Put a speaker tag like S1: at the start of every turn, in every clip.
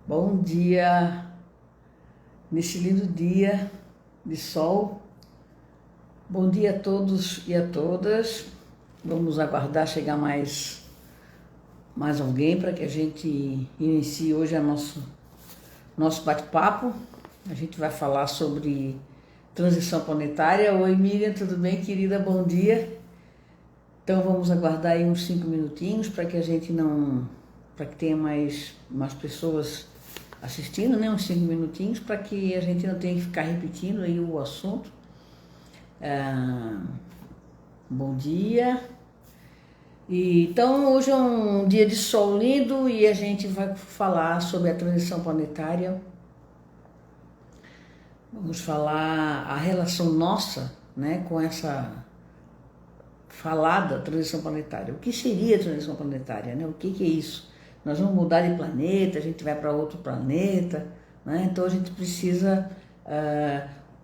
S1: Bom dia, nesse lindo dia de sol. Bom dia a todos e a todas. Vamos aguardar chegar mais alguém para que a gente inicie hoje nosso bate-papo. A gente vai falar sobre transição planetária. Oi Miriam, tudo bem, querida? Bom dia. Então vamos aguardar aí uns 5 minutinhos para que a gente para que tenha mais pessoas assistindo, né? Uns 5 minutinhos para que a gente não tenha que ficar repetindo aí o assunto. Bom dia. Então hoje é um dia de sol lindo e a gente vai falar sobre a transição planetária. Vamos falar a relação nossa, né, com essa falada transição planetária. O que seria a transição planetária, né? O que é isso? Nós vamos mudar de planeta, a gente vai para outro planeta, né? Então a gente precisa...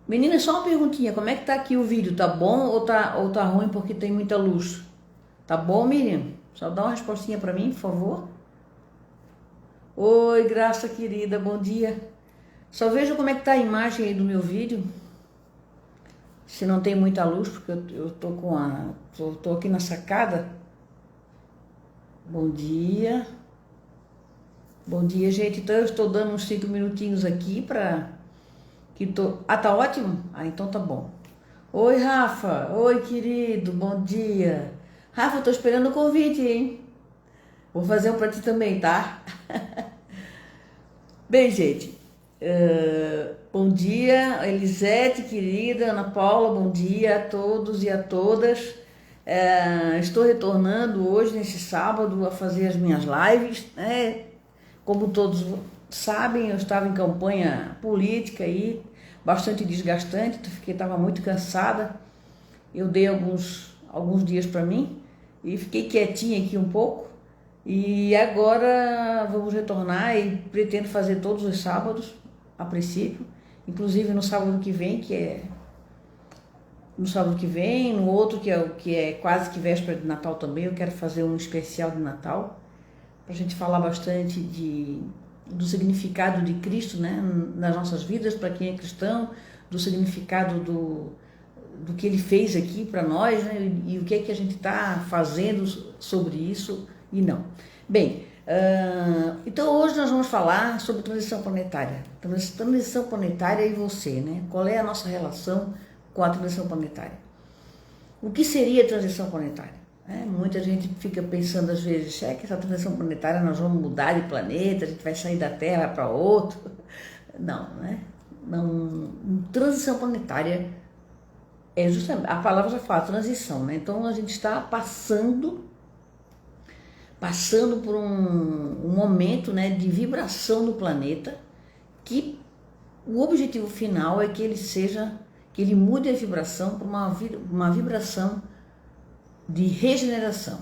S1: Menina, só uma perguntinha, como é que tá aqui o vídeo? Tá bom ou tá ruim porque tem muita luz? Tá bom, Miriam? Só dá uma respostinha para mim, por favor. Oi, Graça querida, bom dia. Só veja como é que tá a imagem aí do meu vídeo. Se não tem muita luz, porque eu tô aqui na sacada. Bom dia. Bom dia, gente. Então eu estou dando uns 5 minutinhos aqui para tá ótimo? Então tá bom. Oi, Rafa. Oi, querido. Bom dia. Rafa, eu tô esperando o convite, hein? Vou fazer um para ti também, tá? Bem, gente. Bom dia, Elisete, querida, Ana Paula, bom dia a todos e a todas. Estou retornando hoje, nesse sábado, a fazer as minhas lives, né? Como todos sabem, eu estava em campanha política aí, bastante desgastante, estava muito cansada. Eu dei alguns dias para mim e fiquei quietinha aqui um pouco. E agora vamos retornar e pretendo fazer todos os sábados, a princípio, inclusive no sábado que vem, no outro que é quase que véspera de Natal também, eu quero fazer um especial de Natal, para a gente falar bastante do significado de Cristo, né, nas nossas vidas, para quem é cristão, do significado do que Ele fez aqui para nós, né, e o que é que a gente está fazendo sobre isso e não. Bem, então hoje nós vamos falar sobre transição planetária. Transição planetária e você, né? Qual é a nossa relação com a transição planetária? O que seria a transição planetária? Muita gente fica pensando às vezes, que essa transição planetária nós vamos mudar de planeta, a gente vai sair da Terra para outro. Não, né? Não, transição planetária é justamente, a palavra já fala, transição, né? Então a gente está passando por um momento, né, de vibração do planeta, que o objetivo final é que ele mude a vibração para uma vibração de regeneração.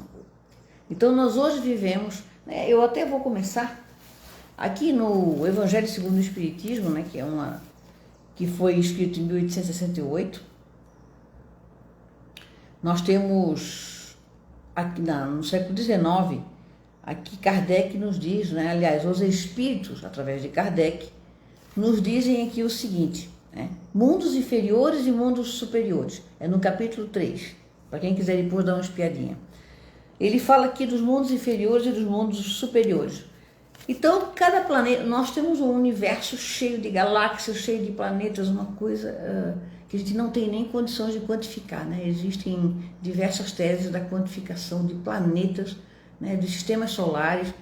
S1: Então nós hoje vivemos, né, eu até vou começar aqui no Evangelho segundo o Espiritismo, né, que foi escrito em 1868. Nós temos aqui no século XIX, aqui Kardec nos diz, né, aliás, os espíritos, através de Kardec, nos dizem aqui o seguinte, né, mundos inferiores e mundos superiores, é no capítulo 3, para quem quiser depois dar uma espiadinha. Ele fala aqui dos mundos inferiores e dos mundos superiores. Então, cada planeta, nós temos um universo cheio de galáxias, cheio de planetas, uma coisa que a gente não tem nem condições de quantificar, né? Existem diversas teses da quantificação de planetas, né, de sistemas solares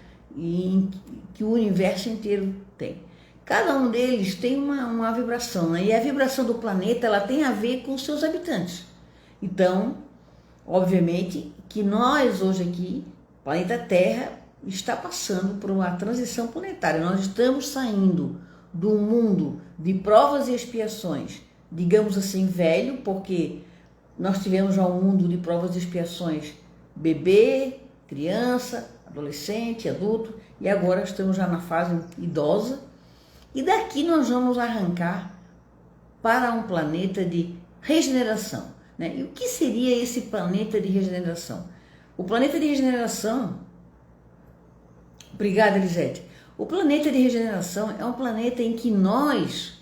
S1: que o universo inteiro tem. Cada um deles tem uma vibração, né? E a vibração do planeta ela tem a ver com os seus habitantes. Então, obviamente que nós hoje aqui, o planeta Terra, está passando por uma transição planetária. Nós estamos saindo do mundo de provas e expiações, digamos assim, velho, porque nós tivemos já um mundo de provas e expiações bebê, criança, adolescente, adulto, e agora estamos já na fase idosa, e daqui nós vamos arrancar para um planeta de regeneração, né? E o que seria esse planeta de regeneração? O planeta de regeneração, obrigada, Elisete, O planeta de regeneração é um planeta em que nós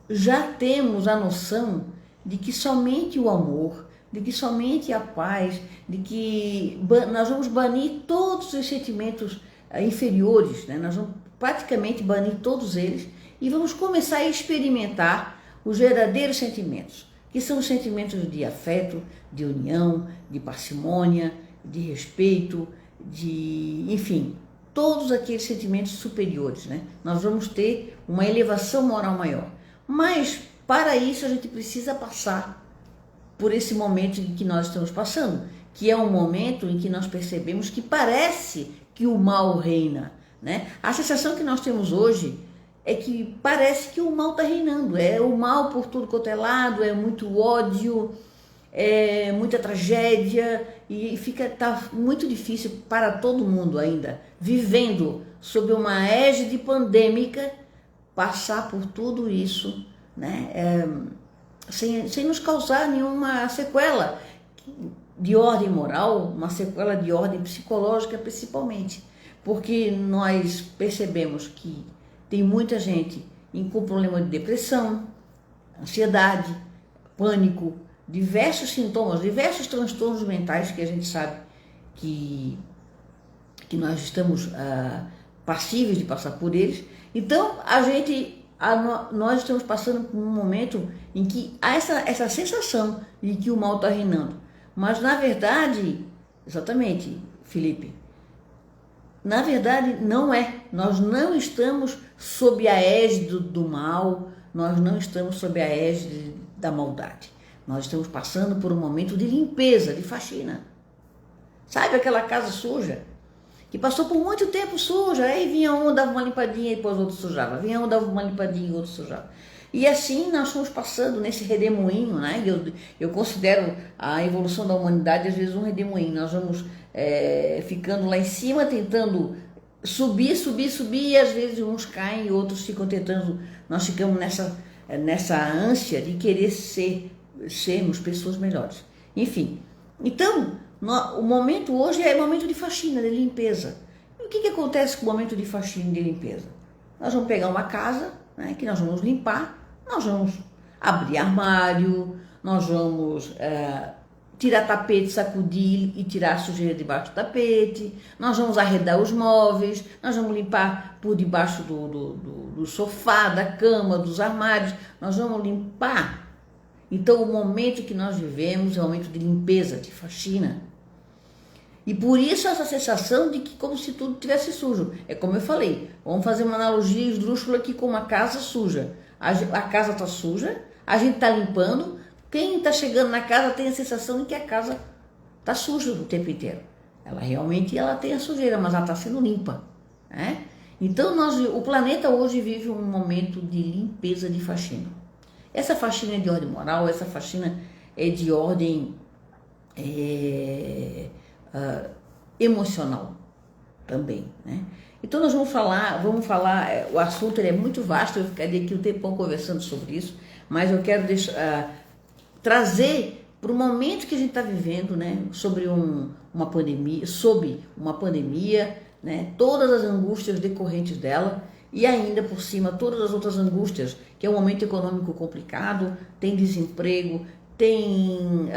S1: já temos a noção de que somente o amor, de que somente a paz, de que nós vamos banir todos os sentimentos inferiores, né? Nós vamos praticamente banir todos eles e vamos começar a experimentar os verdadeiros sentimentos, que são os sentimentos de afeto, de união, de parcimônia, de respeito, enfim, todos aqueles sentimentos superiores, né? Nós vamos ter uma elevação moral maior. Mas, para isso, a gente precisa passar por esse momento em que nós estamos passando, que é um momento em que nós percebemos que parece que o mal reina, né? A sensação que nós temos hoje é que parece que o mal está reinando, é o mal por tudo quanto é lado, é muito ódio, é muita tragédia e tá muito difícil para todo mundo ainda, vivendo sob uma égide pandêmica, passar por tudo isso, né? Sem nos causar nenhuma sequela de ordem moral, uma sequela de ordem psicológica principalmente, porque nós percebemos que tem muita gente com problema de depressão, ansiedade, pânico, diversos sintomas, diversos transtornos mentais que a gente sabe que nós estamos passíveis de passar por eles. Então, nós estamos passando por um momento em que há essa sensação de que o mal está reinando. Mas, na verdade, exatamente, Felipe, na verdade não é. Nós não estamos sob a égide do mal, nós não estamos sob a égide da maldade. Nós estamos passando por um momento de limpeza, de faxina. Sabe aquela casa suja? Que passou por muito tempo suja, aí vinha um, dava uma limpadinha e depois outro sujava. Vinha um, dava uma limpadinha e outro sujava. E assim nós fomos passando nesse redemoinho, né? Eu considero a evolução da humanidade às vezes um redemoinho. Nós vamos ficando lá em cima, tentando subir, e às vezes uns caem e outros ficam tentando. Nós ficamos nessa ânsia de querer sermos pessoas melhores. Enfim, então, o momento hoje é momento de faxina, de limpeza. E o que acontece com o momento de faxina e de limpeza? Nós vamos pegar uma casa, né, que nós vamos limpar, nós vamos abrir armário, nós vamos tirar tapete, sacudir e tirar a sujeira debaixo do tapete, nós vamos arredar os móveis, nós vamos limpar por debaixo do sofá, da cama, dos armários, nós vamos limpar. Então, o momento que nós vivemos é um momento de limpeza, de faxina. E por isso essa sensação de que como se tudo tivesse sujo. É como eu falei, vamos fazer uma analogia esdrúxula aqui com uma casa suja. A casa está suja, a gente está limpando, quem está chegando na casa tem a sensação de que a casa está suja o tempo inteiro. Ela realmente tem a sujeira, mas ela está sendo limpa, né? Então, o planeta hoje vive um momento de limpeza, de faxina. Essa faxina é de ordem moral, essa faxina é de ordem emocional também, né? Então nós vamos falar, o assunto é muito vasto, eu ficaria aqui um tempão conversando sobre isso, mas eu quero trazer para o momento que a gente está vivendo, né, sobre uma pandemia, né, todas as angústias decorrentes dela e ainda por cima todas as outras angústias, que é um momento econômico complicado, tem desemprego, tem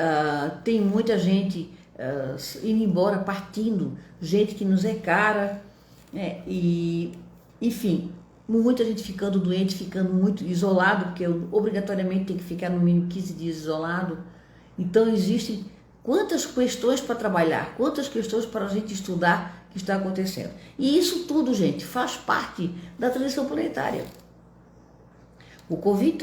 S1: muita gente indo embora, partindo, gente que nos é cara, e enfim, muita gente ficando doente, ficando muito isolado, porque obrigatoriamente tem que ficar no mínimo 15 dias isolado. Então existem quantas questões para trabalhar, quantas questões para a gente estudar que está acontecendo. E isso tudo, gente, faz parte da transição planetária. O Covid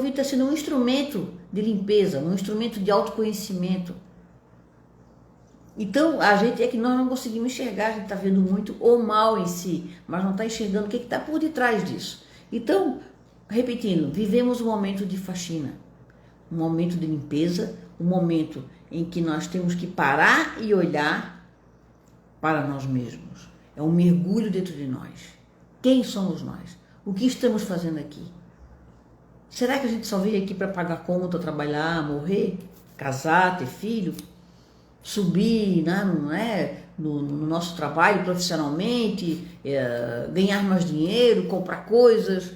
S1: está sendo um instrumento de limpeza, um instrumento de autoconhecimento. Então, nós não conseguimos enxergar, a gente está vendo muito o mal em si, mas não está enxergando o que está por detrás disso. Então, repetindo, vivemos um momento de faxina, um momento de limpeza, um momento em que nós temos que parar e olhar para nós mesmos. É um mergulho dentro de nós. Quem somos nós? O que estamos fazendo aqui? Será que a gente só veio aqui para pagar conta, trabalhar, morrer, casar, ter filho? Subir, né, não é? no nosso trabalho profissionalmente, ganhar mais dinheiro, comprar coisas.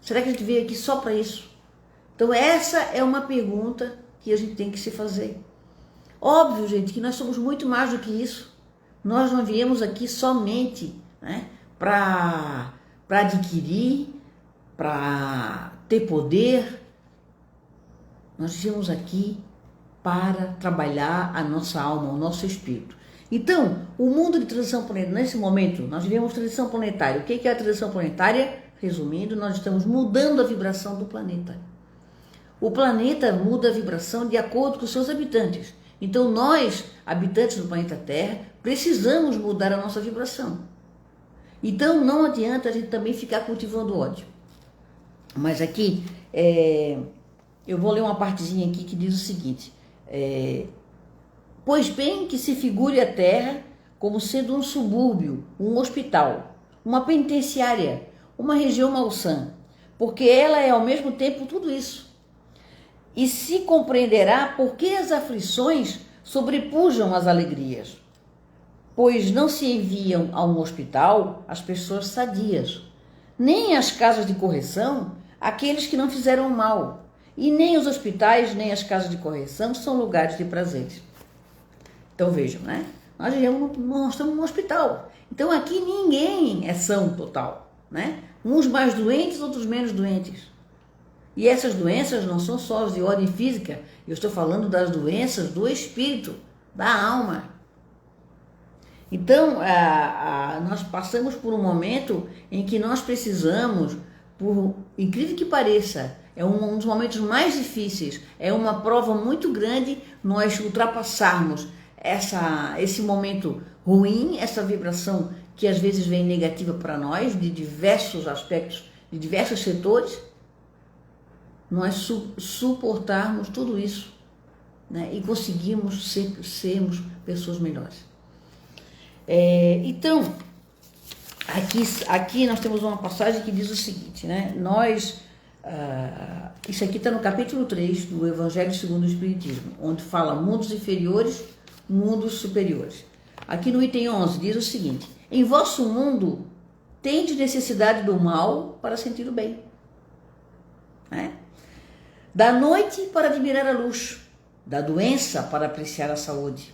S1: Será que a gente veio aqui só para isso? Então essa é uma pergunta que a gente tem que se fazer. Óbvio, gente, que nós somos muito mais do que isso. Nós não viemos aqui somente, né, para adquirir, para ter poder. Nós viemos aqui para trabalhar a nossa alma, o nosso espírito. Então, o mundo de transição planetária, nesse momento, nós vivemos transição planetária. O que é a transição planetária? Resumindo, nós estamos mudando a vibração do planeta. O planeta muda a vibração de acordo com os seus habitantes. Então, nós, habitantes do planeta Terra, precisamos mudar a nossa vibração. Então, não adianta a gente também ficar cultivando ódio. Mas aqui, eu vou ler uma partezinha aqui que diz o seguinte: pois bem que se figure a Terra como sendo um subúrbio, um hospital, uma penitenciária, uma região malsã, porque ela é ao mesmo tempo tudo isso. E se compreenderá por que as aflições sobrepujam as alegrias, pois não se enviam a um hospital as pessoas sadias, nem às casas de correção aqueles que não fizeram mal, e nem os hospitais, nem as casas de correção são lugares de prazeres. Então vejam, né? Nós estamos num hospital. Então aqui ninguém é são total, né? Uns mais doentes, outros menos doentes. E essas doenças não são só as de ordem física, eu estou falando das doenças do espírito, da alma. Então, nós passamos por um momento em que nós precisamos, por incrível que pareça, é um dos momentos mais difíceis, é uma prova muito grande nós ultrapassarmos esse momento ruim, essa vibração que às vezes vem negativa para nós, de diversos aspectos, de diversos setores, nós suportarmos tudo isso, né, e conseguimos sermos pessoas melhores. Então, aqui nós temos uma passagem que diz o seguinte, né? Isso aqui está no capítulo 3 do Evangelho segundo o Espiritismo, onde fala mundos inferiores, mundos superiores. Aqui no item 11 diz o seguinte: em vosso mundo tendes necessidade do mal para sentir o bem, né? Da noite para admirar a luz, da doença para apreciar a saúde.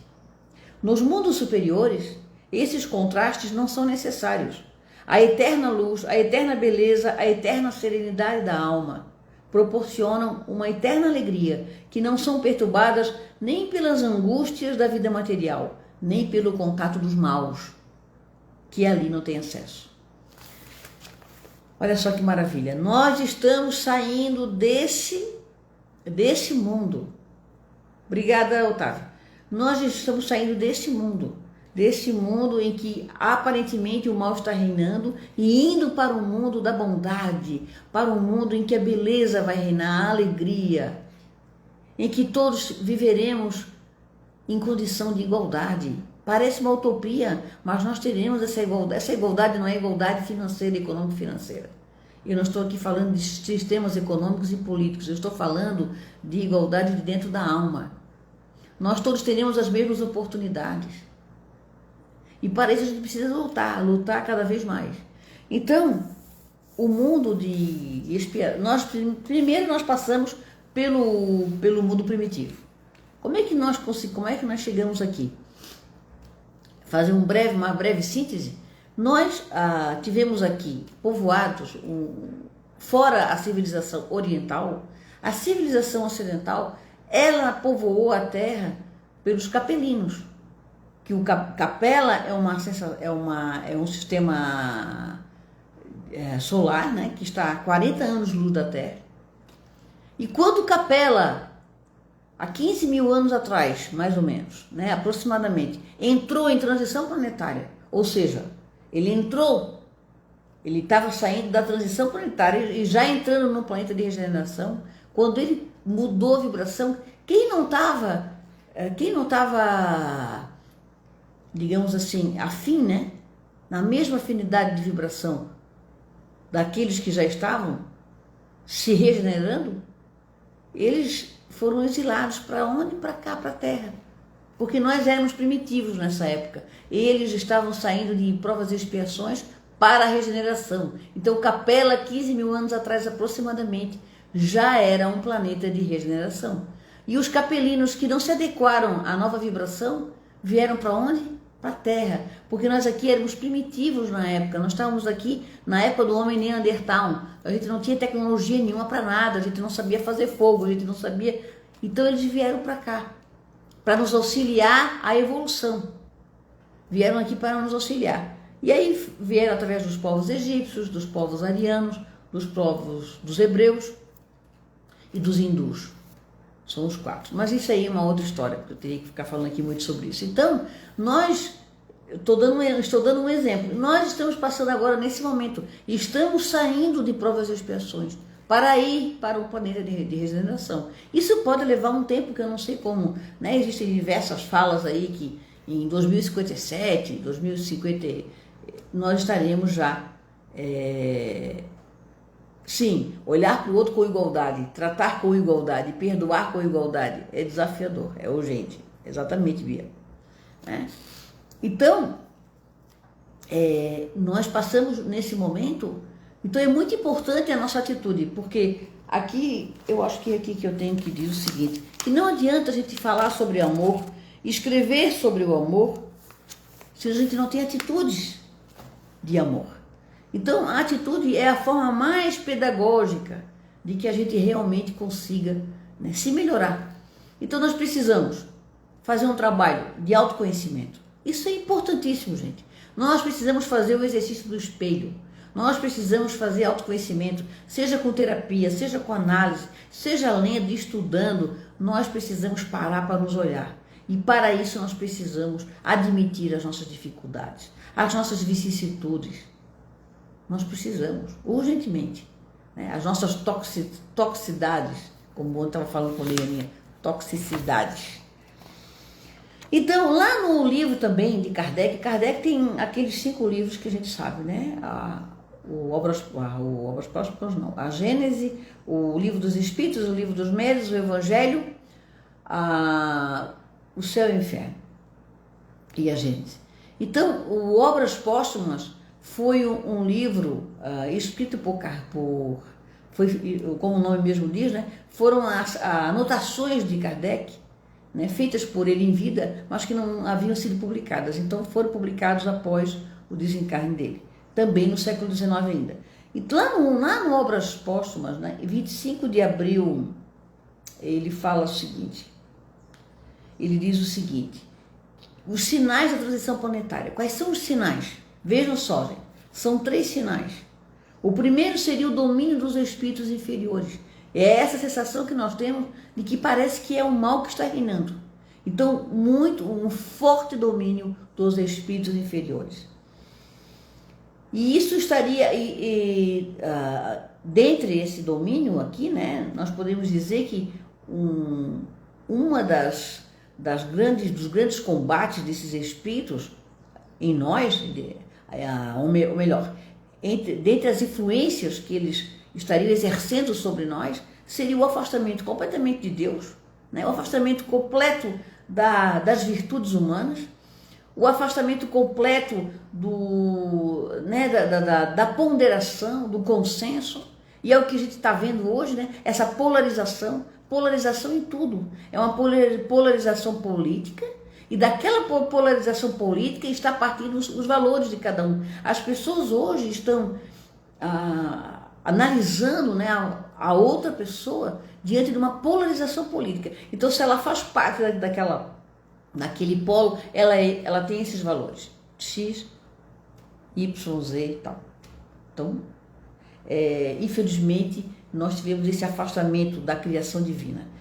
S1: Nos mundos superiores, esses contrastes não são necessários. A eterna luz, a eterna beleza, a eterna serenidade da alma proporcionam uma eterna alegria que não são perturbadas nem pelas angústias da vida material, nem pelo contato dos maus, que ali não tem acesso. Olha só que maravilha, nós estamos saindo desse mundo. Obrigada, Otávio. Nós estamos saindo desse mundo em que aparentemente o mal está reinando e indo para o mundo da bondade, para um mundo em que a beleza vai reinar, a alegria, em que todos viveremos em condição de igualdade. Parece uma utopia, mas nós teremos essa igualdade. Essa igualdade não é igualdade financeira, econômico-financeira. Eu não estou aqui falando de sistemas econômicos e políticos, eu estou falando de igualdade de dentro da alma. Nós todos teremos as mesmas oportunidades. E para isso a gente precisa lutar cada vez mais. Então, o mundo de expiação, primeiro nós passamos pelo mundo primitivo. Como é que nós chegamos aqui? Fazer uma breve síntese. Nós tivemos aqui povoados, fora a civilização oriental. A civilização ocidental, ela povoou a Terra pelos capelinos, que o capela é um sistema solar, né, que está a 40 anos-luz da Terra. E quando Capela, há 15 mil anos atrás, mais ou menos, né, aproximadamente, entrou em transição planetária, ou seja, ele estava saindo da transição planetária e já entrando no planeta de regeneração, quando ele mudou a vibração, quem não estava, digamos assim, afim, né, na mesma afinidade de vibração daqueles que já estavam se regenerando, eles foram exilados para onde? Para cá, para a Terra. porque nós éramos primitivos nessa época. Eles estavam saindo de provas e expiações para a regeneração. Então, Capela, 15 mil anos atrás aproximadamente, já era um planeta de regeneração. E os capelinos que não se adequaram à nova vibração vieram para onde? Para a Terra. Porque nós aqui éramos primitivos na época. Nós estávamos aqui na época do homem Neandertal. A gente não tinha tecnologia nenhuma para nada. A gente não sabia fazer fogo. A gente não sabia. Então eles vieram para cá, para nos auxiliar à evolução. Vieram aqui para nos auxiliar. E aí vieram através dos povos egípcios, dos povos arianos, dos povos dos hebreus e dos hindus. São os 4. Mas isso aí é uma outra história, porque eu teria que ficar falando aqui muito sobre isso. Então, estou dando um exemplo. Nós estamos passando agora, nesse momento, estamos saindo de provas e expiações para ir para o planeta de regeneração. Isso pode levar um tempo que eu não sei como, né? Existem diversas falas aí que em 2057, 2050, nós estaremos já... Sim, olhar para o outro com igualdade, tratar com igualdade, perdoar com igualdade é desafiador, é urgente. Exatamente, Bia. Então, nós passamos nesse momento, então é muito importante a nossa atitude, porque aqui, eu acho que é aqui que eu tenho que dizer o seguinte, que não adianta a gente falar sobre amor, escrever sobre o amor, se a gente não tem atitudes de amor. Então, a atitude é a forma mais pedagógica de que a gente realmente consiga, né, se melhorar. Então, nós precisamos fazer um trabalho de autoconhecimento. Isso é importantíssimo, gente. Nós precisamos fazer o exercício do espelho. Nós precisamos fazer autoconhecimento, seja com terapia, seja com análise, seja lendo, estudando. Nós precisamos parar para nos olhar. E para isso nós precisamos admitir as nossas dificuldades, as nossas vicissitudes. Nós precisamos, urgentemente, né? As nossas toxicidades, como eu estava falando com a Leoninha, toxicidades. Então, lá no livro também de Kardec, Kardec tem aqueles 5 livros que a gente sabe, né? Obras Póstumas, não. A Gênese, o Livro dos Espíritos, o Livro dos Médiuns, o Evangelho, o Céu e o Inferno e a Gênese. Então, o Obras Póstumas foi um livro escrito como o nome mesmo diz, né? Foram as anotações de Kardec, né? Feitas por ele em vida, mas que não haviam sido publicadas. Então foram publicados após o desencarne dele, também no século XIX ainda. E lá no Obras Póstumas, né? 25 de abril, ele fala o seguinte, ele diz o seguinte, os sinais da transição planetária. Quais são os sinais? Vejam só, gente, são 3 sinais. O primeiro seria o domínio dos espíritos inferiores. É essa sensação que nós temos de que parece que é o mal que está reinando. Então, um forte domínio dos espíritos inferiores. E isso estaria, dentre esse domínio aqui, né, nós podemos dizer que uma dos grandes combates desses espíritos em nós, ou melhor, dentre as influências que eles estariam exercendo sobre nós, seria o afastamento completamente de Deus, né? O afastamento completo das virtudes humanas, o afastamento completo da ponderação, do consenso, e é o que a gente está vendo hoje, né? Essa polarização em tudo. É uma polarização política, e daquela polarização política está partindo os valores de cada um. As pessoas hoje estão analisando, né, a outra pessoa diante de uma polarização política. Então, se ela faz parte daquele polo, ela tem esses valores. X, Y, Z e tal. Então, infelizmente, nós tivemos esse afastamento da criação divina.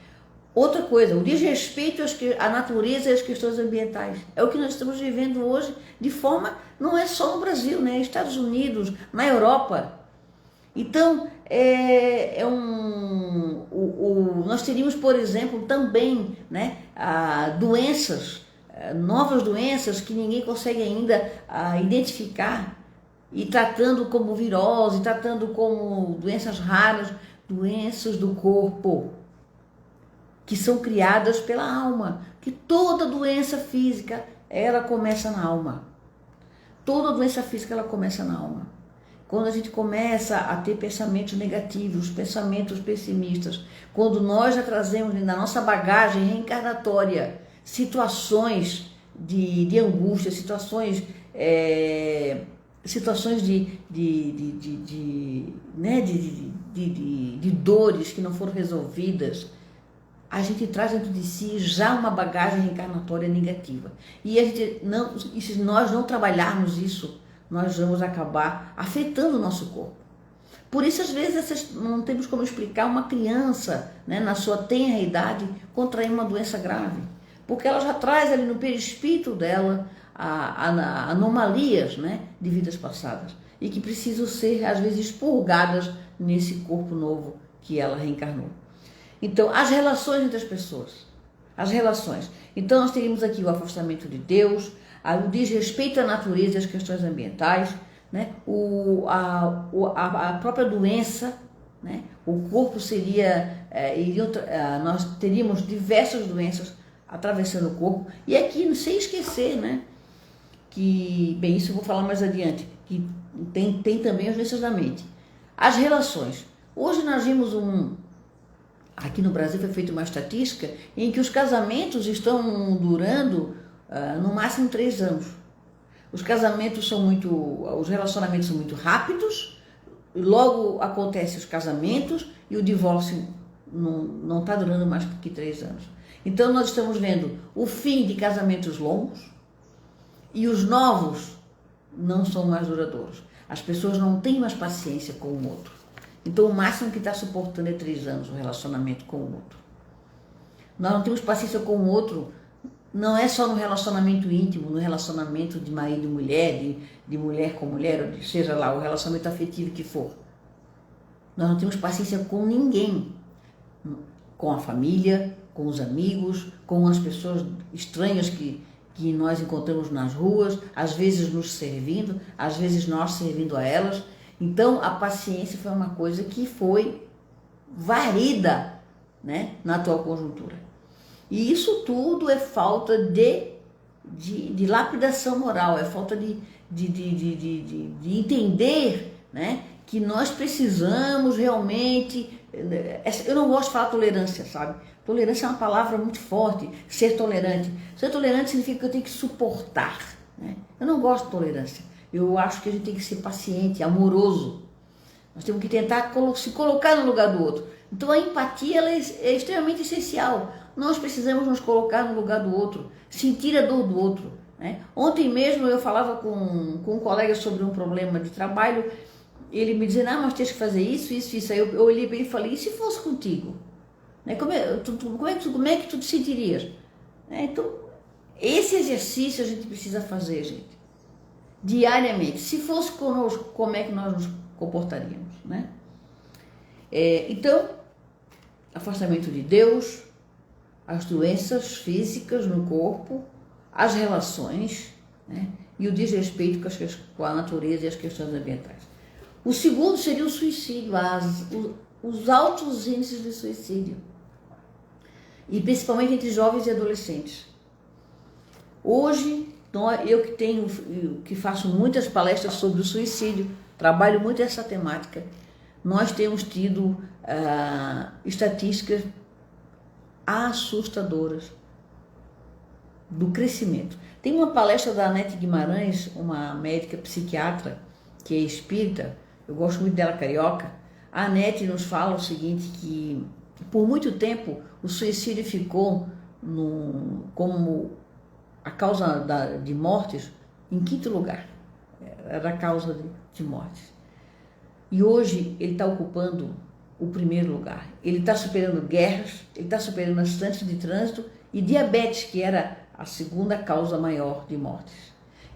S1: Outra coisa, o desrespeito à natureza e às questões ambientais. É o que nós estamos vivendo hoje de forma, não é só no Brasil, né? Estados Unidos, na Europa. Então, nós teríamos, por exemplo, também, né, doenças, novas doenças que ninguém consegue ainda identificar, e tratando como virose, tratando como doenças raras, doenças do corpo, que são criadas pela alma, que toda doença física, ela começa na alma. Toda doença física, ela começa na alma. Quando a gente começa a ter pensamentos negativos, pensamentos pessimistas, quando nós já trazemos na nossa bagagem reencarnatória situações de angústia, situações de dores que não foram resolvidas, a gente traz dentro de si já uma bagagem reencarnatória negativa. E se nós não trabalharmos isso, nós vamos acabar afetando o nosso corpo. Por isso, às vezes, não temos como explicar uma criança, né, na sua tenra idade, contrair uma doença grave. Porque ela já traz ali no perispírito dela anomalias, né, de vidas passadas. E que precisam ser, às vezes, purgadas nesse corpo novo que ela reencarnou. Então, as relações entre as pessoas. As relações. Então, nós teríamos aqui o afastamento de Deus, o desrespeito à natureza e às questões ambientais, né? A própria doença, né? O corpo nós teríamos diversas doenças atravessando o corpo. E aqui, sem esquecer, né? Que, bem, isso eu vou falar mais adiante, que tem também as doenças da mente. As relações. Hoje nós vimos aqui no Brasil foi feita uma estatística em que os casamentos estão durando no máximo 3 anos. Os relacionamentos são muito rápidos, logo acontecem os casamentos e o divórcio não está durando mais que 3 anos. Então nós estamos vendo o fim de casamentos longos e os novos não são mais duradouros. As pessoas não têm mais paciência com o outro. Então o máximo que está suportando é 3 anos o relacionamento com o outro. Nós não temos paciência com o outro. Não é só no relacionamento íntimo, no relacionamento de marido e mulher, de mulher com mulher, ou seja lá, o relacionamento afetivo que for. Nós não temos paciência com ninguém. Com a família, com os amigos, com as pessoas estranhas que nós encontramos nas ruas, às vezes nos servindo, às vezes nós servindo a elas. Então, a paciência foi uma coisa que foi varrida, né, na atual conjuntura. E isso tudo é falta de lapidação moral, é falta de entender, né, que nós precisamos realmente... Eu não gosto de falar tolerância, sabe? Tolerância é uma palavra muito forte, ser tolerante. Ser tolerante significa que eu tenho que suportar, né? Eu não gosto de tolerância. Eu acho que a gente tem que ser paciente, amoroso. Nós temos que tentar se colocar no lugar do outro. Então a empatia ela é extremamente essencial. Nós precisamos nos colocar no lugar do outro, sentir a dor do outro, né? Ontem mesmo eu falava com um colega sobre um problema de trabalho. Ele me dizia, mas tens que fazer isso, isso, isso. Aí eu olhei para ele e falei, e se fosse contigo? Né? Como é que tu te sentirias? Então, esse exercício a gente precisa fazer, gente. Diariamente. Se fosse conosco, como é que nós nos comportaríamos, né? Então, afastamento de Deus, as doenças físicas no corpo, as relações, né? E o desrespeito com a natureza e as questões ambientais. O segundo seria o suicídio, os altos índices de suicídio, e principalmente entre jovens e adolescentes. Hoje, eu que faço muitas palestras sobre o suicídio, trabalho muito essa temática, nós temos tido estatísticas assustadoras do crescimento. Tem uma palestra da Anete Guimarães, uma médica psiquiatra que é espírita, eu gosto muito dela, carioca. A Anete nos fala o seguinte, que por muito tempo o suicídio ficou como a causa de mortes em 5º lugar. Era a causa de mortes. E hoje ele está ocupando o 1º lugar. Ele está superando guerras, ele está superando acidentes de trânsito e diabetes, que era a 2ª causa maior de mortes.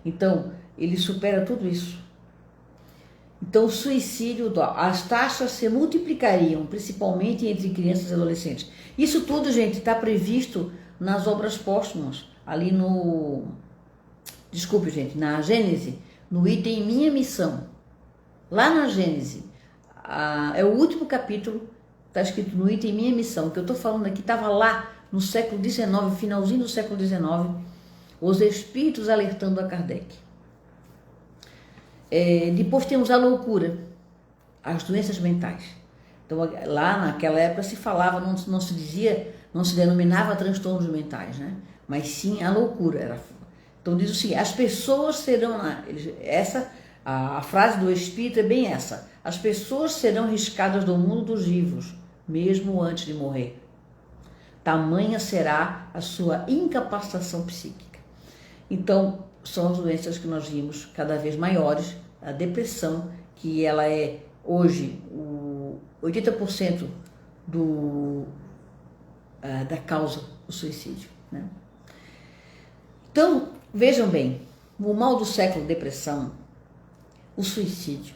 S1: Então, ele supera tudo isso. Então, o suicídio, as taxas se multiplicariam, principalmente entre crianças e adolescentes. Isso tudo, gente, está previsto nas obras póstumas, ali na Gênese, no item Minha Missão. Lá na Gênese, é o último capítulo, está escrito no item Minha Missão, que eu estou falando aqui, estava lá no século XIX, finalzinho do século XIX, os espíritos alertando a Kardec. Depois temos a loucura, as doenças mentais. Então, lá naquela época se falava, não se dizia, não se denominava transtornos mentais, né? Mas sim a loucura. Então diz assim, as pessoas serão, a frase do Espírito é bem essa, as pessoas serão riscadas do mundo dos vivos, mesmo antes de morrer. Tamanha será a sua incapacitação psíquica. Então, são as doenças que nós vimos cada vez maiores, a depressão, que ela é hoje 80% da causa do suicídio, né? Então, vejam bem, o mal do século, depressão, o suicídio,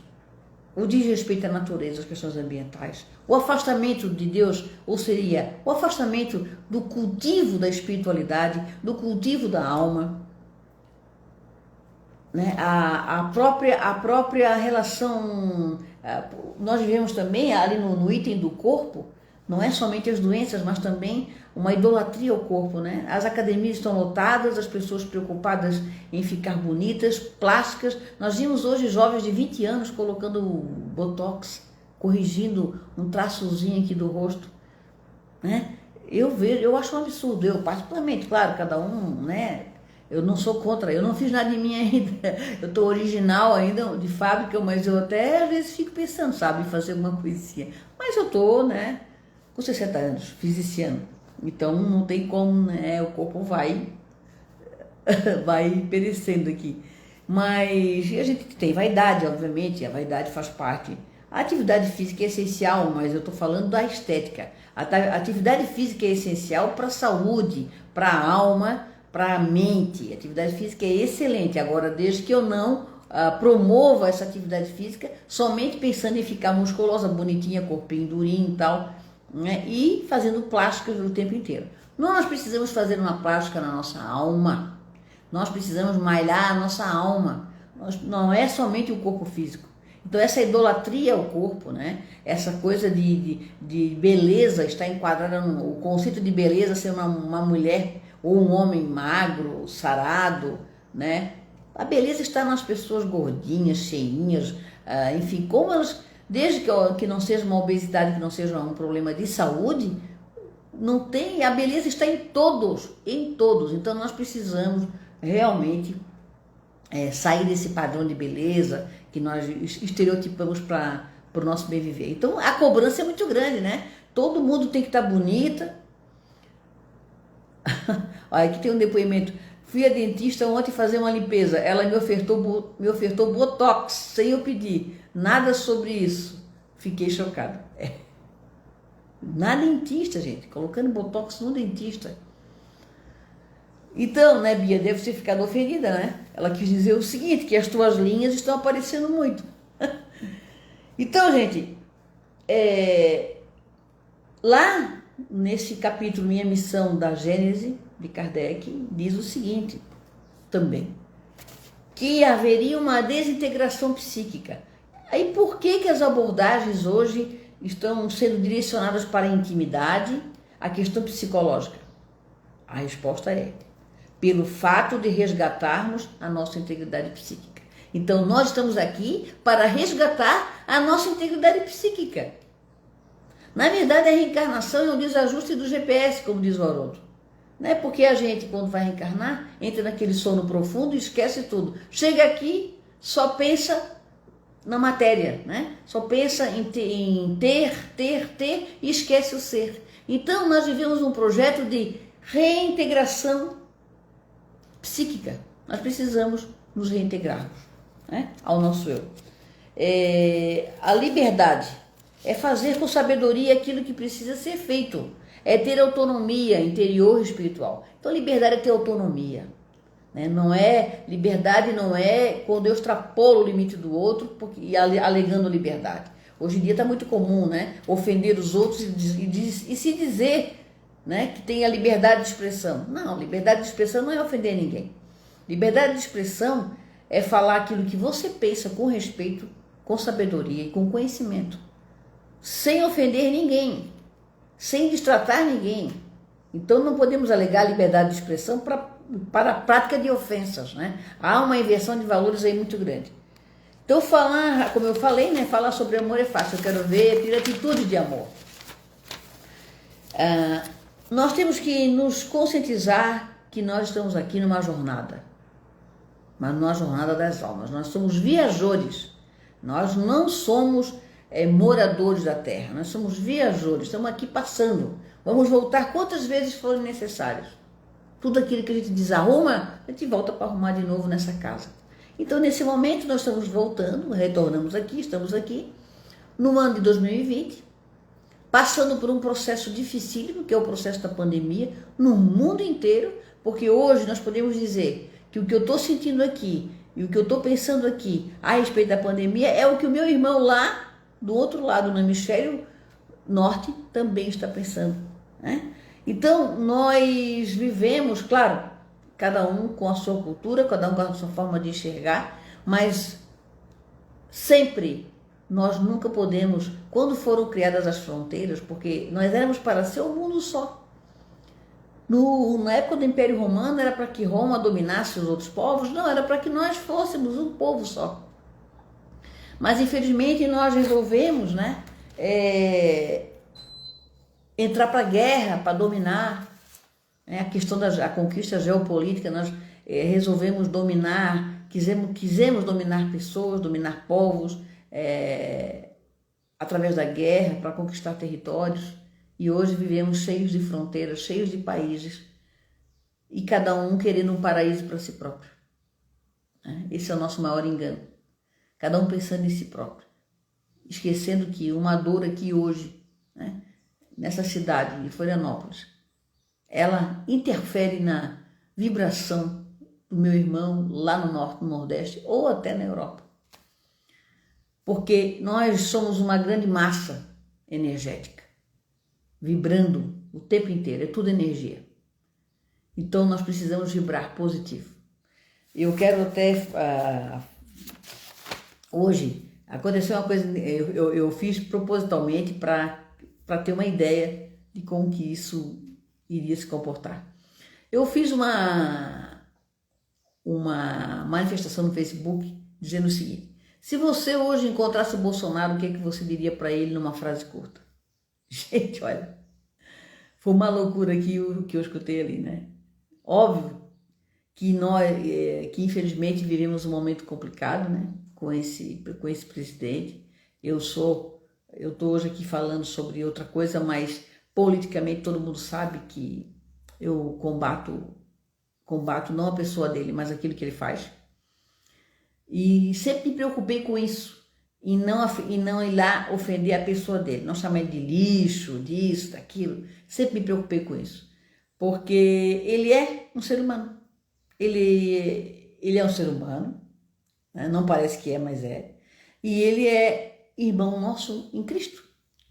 S1: o desrespeito à natureza, as questões ambientais, o afastamento de Deus, ou seria o afastamento do cultivo da espiritualidade, do cultivo da alma, né? A própria relação, nós vivemos também ali no item do corpo, não é somente as doenças, mas também uma idolatria ao corpo, né? As academias estão lotadas, as pessoas preocupadas em ficar bonitas, plásticas. Nós vimos hoje jovens de 20 anos colocando botox, corrigindo um traçozinho aqui do rosto, né? Eu acho um absurdo, eu particularmente, claro, cada um, né? Eu não sou contra, eu não fiz nada em mim ainda, eu estou original ainda, de fábrica, mas eu até às vezes fico pensando, sabe, em fazer alguma coisinha. Mas eu estou, né, com 60 anos, fiz esse ano, então não tem como, né, o corpo vai perecendo aqui. Mas a gente tem vaidade, obviamente, a vaidade faz parte. A atividade física é essencial, mas eu estou falando da estética. A atividade física é essencial para a saúde, para a alma, para a mente. A atividade física é excelente, agora desde que eu não promova essa atividade física somente pensando em ficar musculosa, bonitinha, corpinho durinho e tal, né? E fazendo plásticas o tempo inteiro. Nós precisamos fazer uma plástica na nossa alma, nós precisamos malhar a nossa alma, não é somente o corpo físico. Então essa idolatria ao corpo, né? Essa coisa de beleza está enquadrada no o conceito de beleza ser uma mulher ou um homem magro, sarado, né? A beleza está nas pessoas gordinhas, cheinhas, enfim, como elas, desde que não seja uma obesidade, que não seja um problema de saúde, não tem, a beleza está em todos, então nós precisamos realmente sair desse padrão de beleza que nós estereotipamos para o nosso bem viver. Então a cobrança é muito grande, né? Todo mundo tem que estar bonita. Olha, aqui tem um depoimento. Fui a dentista ontem fazer uma limpeza. Ela me ofertou botox sem eu pedir. Nada sobre isso. Fiquei chocada. Na dentista, gente. Colocando botox no dentista. Então, né, Bia, deve ter ficado ofendida, né? Ela quis dizer o seguinte, que as tuas linhas estão aparecendo muito. Então, gente, lá nesse capítulo Minha Missão da Gênese, de Kardec, diz o seguinte também, que haveria uma desintegração psíquica. Aí por que as abordagens hoje estão sendo direcionadas para a intimidade, a questão psicológica? A resposta é pelo fato de resgatarmos a nossa integridade psíquica. Então nós estamos aqui para resgatar a nossa integridade psíquica. Na verdade, a reencarnação é um desajuste do GPS, como diz o Haroldo. Não é porque a gente, quando vai reencarnar, entra naquele sono profundo e esquece tudo. Chega aqui, só pensa na matéria, né? Só pensa em ter e esquece o ser. Então, nós vivemos um projeto de reintegração psíquica. Nós precisamos nos reintegrarmos, né, ao nosso eu. A liberdade é fazer com sabedoria aquilo que precisa ser feito. É ter autonomia interior e espiritual. Então, liberdade é ter autonomia, né? Liberdade não é quando eu extrapolo o limite do outro e alegando liberdade. Hoje em dia está muito comum, né, ofender os outros e se dizer, né, que tem a liberdade de expressão. Não, liberdade de expressão não é ofender ninguém. Liberdade de expressão é falar aquilo que você pensa com respeito, com sabedoria e com conhecimento, sem ofender ninguém, sem destratar ninguém, Então não podemos alegar liberdade de expressão para a prática de ofensas, né? Há uma inversão de valores aí muito grande. Então falar, como eu falei, né, falar sobre amor é fácil, eu quero ver ter atitude de amor. Nós temos que nos conscientizar que nós estamos aqui numa jornada, mas numa jornada das almas. Nós somos viajores, nós não somos moradores da terra, nós somos viajores, estamos aqui passando. Vamos voltar quantas vezes forem necessários. Tudo aquilo que a gente desarruma, a gente volta para arrumar de novo nessa casa. Então, nesse momento, nós estamos voltando, retornamos aqui, estamos aqui, no ano de 2020, passando por um processo dificílimo, que é o processo da pandemia, no mundo inteiro, porque hoje nós podemos dizer que o que eu estou sentindo aqui e o que eu estou pensando aqui a respeito da pandemia é o que o meu irmão lá, do outro lado, no hemisfério norte, também está pensando, né? Então, nós vivemos, claro, cada um com a sua cultura, cada um com a sua forma de enxergar, mas sempre, nós nunca podemos, quando foram criadas as fronteiras, porque nós éramos para ser um mundo só. Na época do Império Romano, era para que Roma dominasse os outros povos? Não, era para que nós fôssemos um povo só. Mas, infelizmente, nós resolvemos, né, entrar para a guerra, para dominar. A questão da conquista geopolítica, nós resolvemos dominar, quisemos dominar pessoas, dominar povos, através da guerra, para conquistar territórios. E hoje vivemos cheios de fronteiras, cheios de países, e cada um querendo um paraíso para si próprio. Esse é o nosso maior engano. Cada um pensando em si próprio, esquecendo que uma dor aqui hoje, né, nessa cidade de Florianópolis, ela interfere na vibração do meu irmão lá no norte, no nordeste, ou até na Europa. Porque nós somos uma grande massa energética, vibrando o tempo inteiro, é tudo energia. Então nós precisamos vibrar positivo. Eu quero até... hoje aconteceu uma coisa, eu fiz propositalmente para ter uma ideia de como que isso iria se comportar. Eu fiz uma manifestação no Facebook dizendo o seguinte: se você hoje encontrasse o Bolsonaro, o que é que você diria para ele numa frase curta? Gente, olha, foi uma loucura que eu escutei ali, né? Óbvio que que infelizmente vivemos um momento complicado, né? Com esse presidente. Eu estou hoje aqui falando sobre outra coisa, mas politicamente todo mundo sabe que eu combato não a pessoa dele, mas aquilo que ele faz. E sempre me preocupei com isso, e não ir lá ofender a pessoa dele, não chamar ele de lixo, disso, daquilo. Sempre me preocupei com isso, porque ele é um ser humano. Ele é um ser humano, né? Não parece que é, mas é. E ele é irmão nosso em Cristo,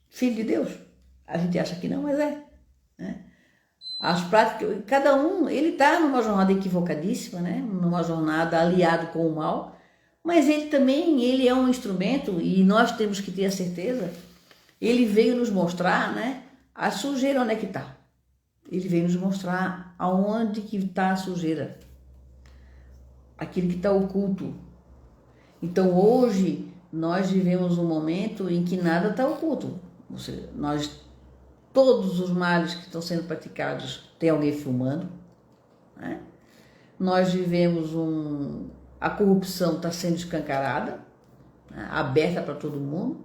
S1: filho de Deus. A gente acha que não, mas é, né? As práticas, cada um, ele está numa jornada equivocadíssima, né? Numa jornada aliado com o mal, mas ele é um instrumento, e nós temos que ter a certeza. Ele veio nos mostrar, né, a sujeira onde é que está. Ele veio nos mostrar aonde que está a sujeira, aquilo que está oculto. Então hoje nós vivemos um momento em que nada está oculto. Todos os males que estão sendo praticados tem alguém filmando, né? Nós vivemos a corrupção está sendo escancarada, né? Aberta para todo mundo.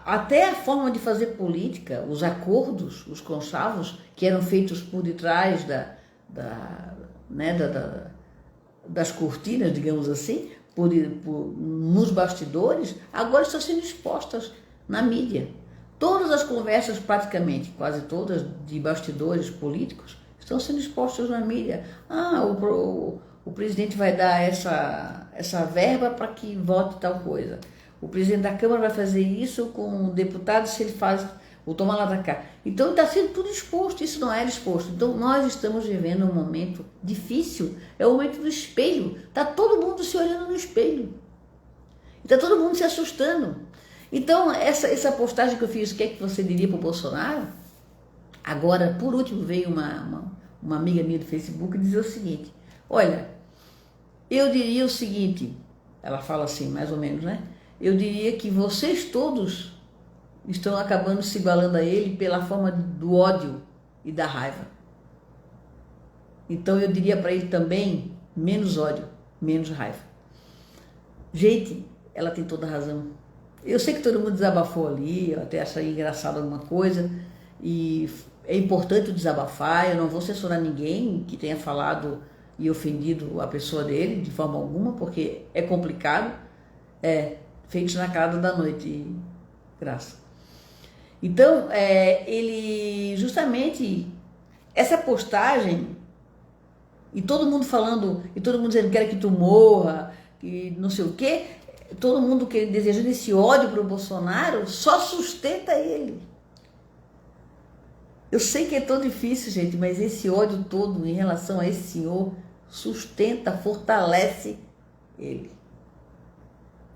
S1: Até a forma de fazer política, os acordos, os conchavos que eram feitos por detrás das cortinas, digamos assim, nos bastidores, agora estão sendo expostas na mídia. Todas as conversas, praticamente, quase todas, de bastidores políticos, estão sendo expostas na mídia. O presidente vai dar essa verba para que vote tal coisa. O presidente da Câmara vai fazer isso com o deputado se ele faz o toma lá da cá. Então está sendo tudo exposto, isso não era exposto. Então nós estamos vivendo um momento difícil, é o momento do espelho. Está todo mundo se olhando no espelho. Está todo mundo se assustando. Então essa postagem que eu fiz, o que é que você diria para o Bolsonaro? Agora, por último, veio uma amiga minha do Facebook dizer o seguinte: olha, eu diria o seguinte, ela fala assim, mais ou menos, né? Eu diria que vocês todos estão acabando se igualando a ele pela forma do ódio e da raiva. Então eu diria para ele também, menos ódio, menos raiva. Gente, ela tem toda a razão. Eu sei que todo mundo desabafou ali, eu até achei engraçado alguma coisa, e é importante desabafar, eu não vou censurar ninguém que tenha falado e ofendido a pessoa dele de forma alguma, porque é complicado, feito na cara da noite, graça. Então, ele justamente, essa postagem, e todo mundo falando, e todo mundo dizendo, quero que tu morra, e não sei o quê, todo mundo que desejando esse ódio para o Bolsonaro, só sustenta ele. Eu sei que é tão difícil, gente, mas esse ódio todo em relação a esse senhor sustenta, fortalece ele.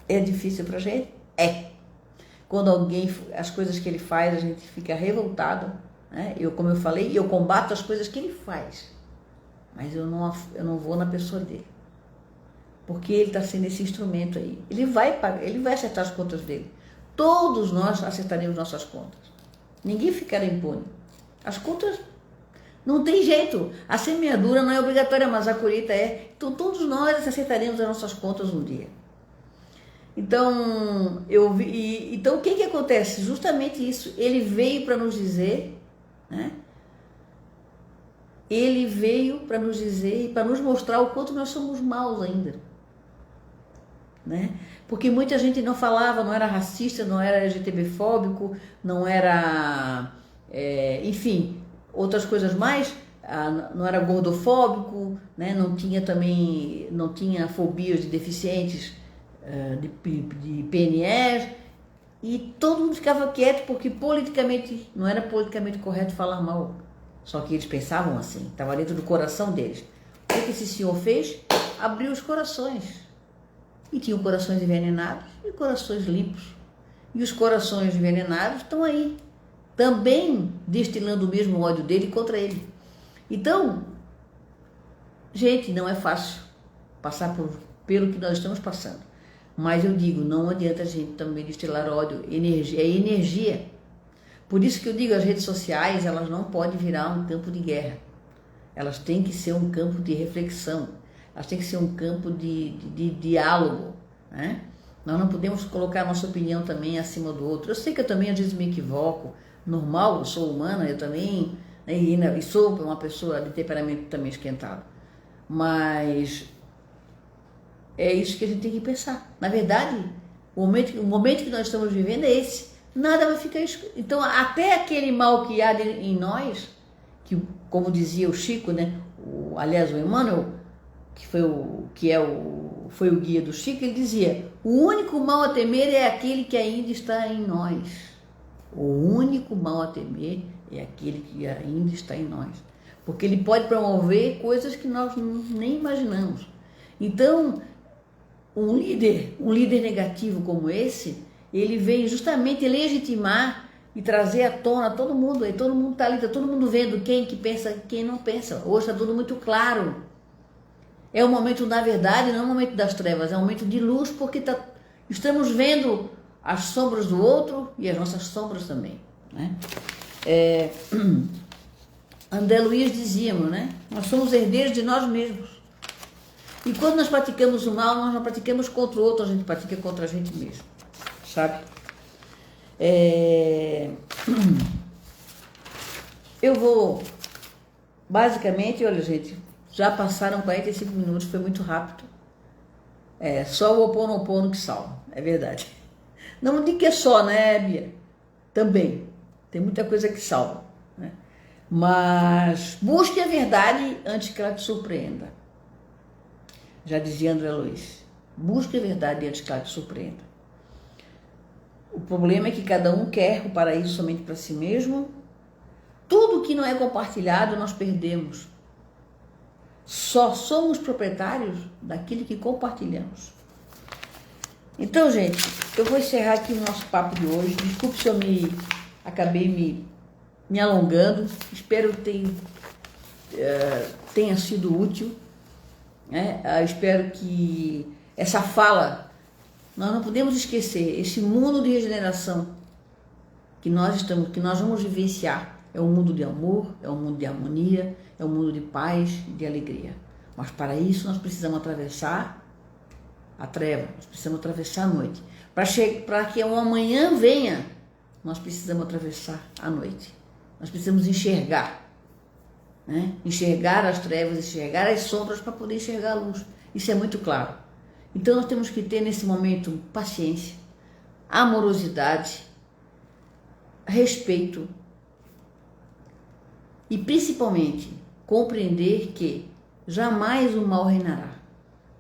S1: É difícil pra gente? É. Quando alguém, as coisas que ele faz, a gente fica revoltado, né? Como eu falei, eu combato as coisas que ele faz, mas eu não vou na pessoa dele, porque ele está sendo esse instrumento aí. Ele vai acertar as contas dele. Todos nós acertaremos nossas contas. Ninguém ficará impune. As contas não tem jeito. A semeadura não é obrigatória, mas a colheita é. Então todos nós acertaremos as nossas contas um dia. Então, então o que acontece? Justamente isso. Ele veio para nos dizer, né? Ele veio para nos dizer e para nos mostrar o quanto nós somos maus ainda, né? Porque muita gente não falava, não era racista, não era LGBTfóbico, não era, enfim, outras coisas mais, não era gordofóbico, né? Não tinha fobias de deficientes, de PNR, e todo mundo ficava quieto porque não era politicamente correto falar mal. Só que eles pensavam assim, estava dentro do coração deles. O que esse senhor fez? Abriu os corações. E tinham corações envenenados e corações limpos. E os corações envenenados estão aí, também destilando o mesmo ódio dele contra ele. Então, gente, não é fácil passar pelo que nós estamos passando. Mas eu digo, não adianta a gente também destilar ódio, energia, é energia. Por isso que eu digo, as redes sociais, elas não podem virar um campo de guerra. Elas têm que ser um campo de reflexão. Elas têm que ser um campo de diálogo, né? Nós não podemos colocar a nossa opinião também acima do outro. Eu sei que eu também às vezes me equivoco, normal, eu sou humana, eu também, né, e sou uma pessoa de temperamento também esquentado. Mas é isso que a gente tem que pensar. Na verdade, o momento que nós estamos vivendo é esse. Nada vai ficar escuro. Então, até aquele mal que há em nós, que, como dizia o Chico, né? Aliás, o Emmanuel, que foi o guia do Chico, ele dizia: o único mal a temer é aquele que ainda está em nós. O único mal a temer é aquele que ainda está em nós. Porque ele pode promover coisas que nós nem imaginamos. Então, um líder negativo como esse, ele vem justamente legitimar e trazer à tona todo mundo. E todo mundo está ali, está todo mundo vendo quem que pensa, quem não pensa. Hoje está tudo muito claro. É o momento, na verdade, não é o momento das trevas, é o momento de luz, porque estamos vendo as sombras do outro e as nossas sombras também, né? André Luiz dizíamos, né? Nós somos herdeiros de nós mesmos. E quando nós praticamos o mal, nós não praticamos contra o outro, a gente pratica contra a gente mesmo, sabe? Eu vou, basicamente, olha, gente, já passaram 45 minutos, foi muito rápido. Só o Ho'oponopono que salva, é verdade. Não digo que é só, né, Bia? Também, tem muita coisa que salva, né? Mas busque a verdade antes que ela te surpreenda. Já dizia André Luiz, busque a verdade antes que ela te surpreenda. O problema é que cada um quer o paraíso somente para si mesmo. Tudo que não é compartilhado nós perdemos. Só somos proprietários daquilo que compartilhamos. Então, gente, eu vou encerrar aqui o nosso papo de hoje. Desculpe se eu acabei me me alongando, espero que tenha sido útil, né? Espero que essa fala, nós não podemos esquecer, esse mundo de regeneração que nós vamos vivenciar, é um mundo de amor, é um mundo de harmonia, é um mundo de paz e de alegria. Mas para isso nós precisamos atravessar a treva, nós precisamos atravessar a noite. Para que um amanhã venha, nós precisamos atravessar a noite. Nós precisamos enxergar, né? Enxergar as trevas, enxergar as sombras para poder enxergar a luz. Isso é muito claro. Então nós temos que ter nesse momento paciência, amorosidade, respeito e principalmente compreender que jamais o mal reinará,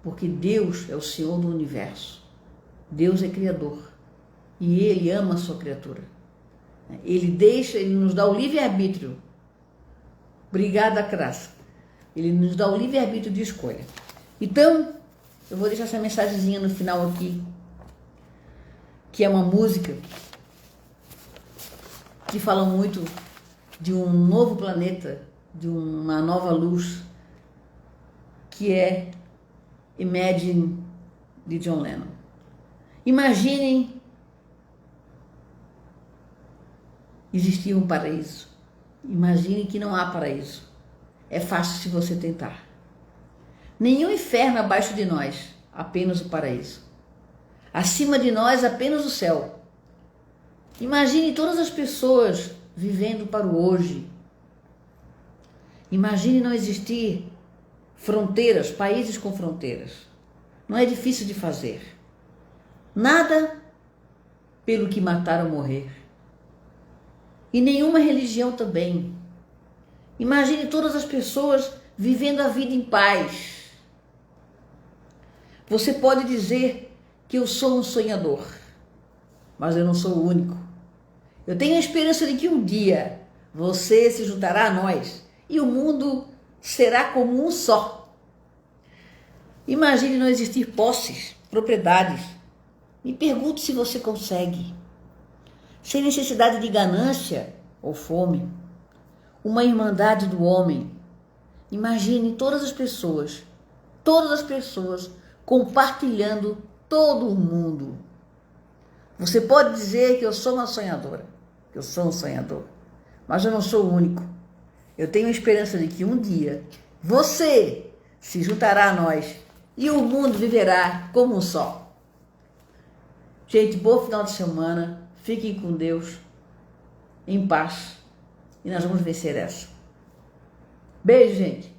S1: porque Deus é o Senhor do universo. Deus é Criador e Ele ama a sua criatura. Ele nos dá o livre-arbítrio. Obrigada, Graça. Ele nos dá o livre-arbítrio de escolha. Então, eu vou deixar essa mensagenzinha no final aqui, que é uma música que fala muito de um novo planeta, de uma nova luz, que é Imagine, de John Lennon. Imaginem existir um paraíso. Imagine que não há paraíso. É fácil se você tentar. Nenhum inferno abaixo de nós, apenas o paraíso. Acima de nós, apenas o céu. Imagine todas as pessoas vivendo para o hoje. Imagine não existir fronteiras, países com fronteiras. Não é difícil de fazer. Nada pelo que matar ou morrer. E nenhuma religião também. Imagine todas as pessoas vivendo a vida em paz. Você pode dizer que eu sou um sonhador, mas eu não sou o único. Eu tenho a esperança de que um dia você se juntará a nós e o mundo será como um só. Imagine não existir posses, propriedades. Me pergunto se você consegue. Sem necessidade de ganância ou fome. Uma irmandade do homem. Imagine todas as pessoas compartilhando todo o mundo. Você pode dizer que eu sou uma sonhadora, que eu sou um sonhador, mas eu não sou o único. Eu tenho a esperança de que um dia você se juntará a nós e o mundo viverá como um só. Gente, bom final de semana. Fiquem com Deus, em paz, e nós vamos vencer essa. Beijo, gente.